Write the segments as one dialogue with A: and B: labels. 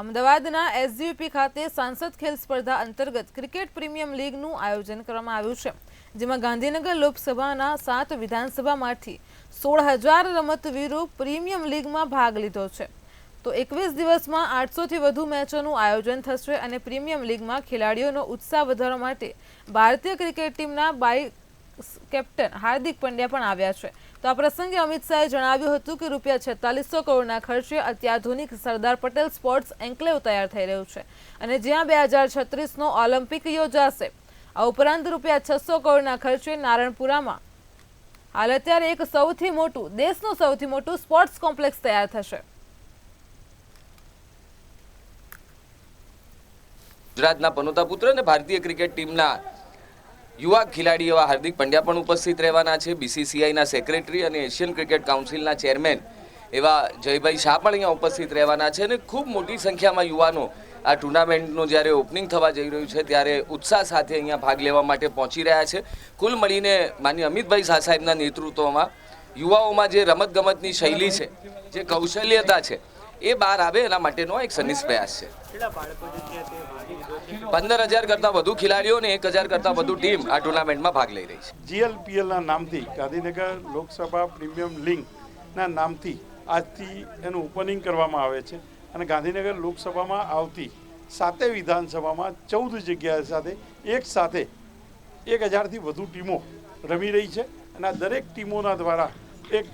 A: અમદાવાદના એસજીપી ખાતે સાંસદ ખેલ સ્પર્ધા અંતર્ગત ક્રિકેટ પ્રીમિયમ લીગનું આયોજન કરવામાં આવ્યું છે, જેમાં ગાંધીનગર લોકસભાના 7 વિધાનસભામાંથી 16,000 રમતવીરો પ્રીમિયમ લીગમાં ભાગ લીધો છે. તો 21 દિવસમાં 800થી વધુ મેચોનું આયોજન થશે અને પ્રીમિયમ લીગમાં ખેલાડીઓનો ઉત્સાહ વધારવા માટે ભારતીય ક્રિકેટ ટીમના વાઇસ કેપ્ટન હાર્દિક પંડ્યા પણ આવ્યા છે. તો આ પ્રસંગે અમિત શાહે જણાવ્યું હતું કે ₹4600 કરોડના ખર્ચે અત્યાધુનિક સરદાર પટેલ સ્પોર્ટ્સ એન્કલેવ તૈયાર થઈ રહ્યું છે અને જ્યાં 2036નો ઓલિમ્પિક યોજાશે. આ ઉપરાંત ₹600 કરોડના ખર્ચે નારણપુરામાં હાલ અત્યારે એક દેશનું સૌથી મોટું સ્પોર્ટ્સ કોમ્પ્લેક્સ તૈયાર થશે.
B: ગુજરાતના પનોતા પુત્ર અને ભારતીય ક્રિકેટ ટીમના યુવા ખેલાડી એવા હાર્દિક પંડ્યા પણ ઉપસ્થિત રહેવાના છે. બીસીસીઆઈના સેક્રેટરી અને એશિયન ક્રિકેટ કાઉન્સિલના ચેરમેન એવા જયભાઈ શાહ પણ અહીંયા ઉપસ્થિત રહેવાના છે અને ખૂબ મોટી સંખ્યામાં યુવાનો આ ટુર્નામેન્ટનું જ્યારે ઓપનિંગ થવા જઈ રહ્યું છે ત્યારે ઉત્સાહ સાથે અહીંયા ભાગ લેવા માટે પહોંચી રહ્યા છે. કુલ મળીને માનનીય અમિતભાઈ શાહ સાહેબના નેતૃત્વમાં યુવાઓમાં જે રમતગમતની શૈલી છે, જે કૌશલ્યતા છે, એ બહાર આવે એના માટેનો એક સનિષ્ઠ પ્રયાસ છે. 15,000 કરતાં વધુ ખેલાડીઓ અને 1,000 કરતાં વધુ ટીમ આ ટુર્નામેન્ટમાં ભાગ લઈ રહી છે.
C: જીએલપીએલના નામથી ગાંધીનગર લોકસભા પ્રીમિયમ લીગના નામથી આજથી એનું ઓપનિંગ કરવામાં આવે છે અને ગાંધીનગર લોકસભામાં આવતી 7 વિધાનસભામાં 14 જગ્યાએ સાથે એક સાથે 1,000થી વધુ ટીમો રમી રહી છે અને આ દરેક ટીમોના દ્વારા એક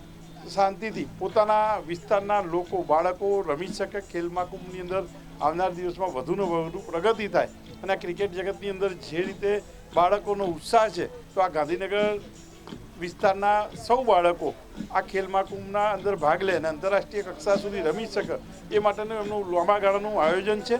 C: શાંતિથી પોતાના વિસ્તારના લોકો બાળકો રમી શકે. ખેલ મહાકુંભની અંદર આવનાર દિવસમાં વધુને વધુ પ્રગતિ થાય અને આ ક્રિકેટ જગતની અંદર જે રીતે બાળકોનો ઉત્સાહ છે, તો આ ગાંધીનગર વિસ્તારના સૌ બાળકો આ ખેલ મહાકુંભના અંદર ભાગ લે અને આંતરરાષ્ટ્રીય કક્ષા સુધી રમી શકે એ માટેનું એમનું લાંબા ગાળાનું આયોજન છે.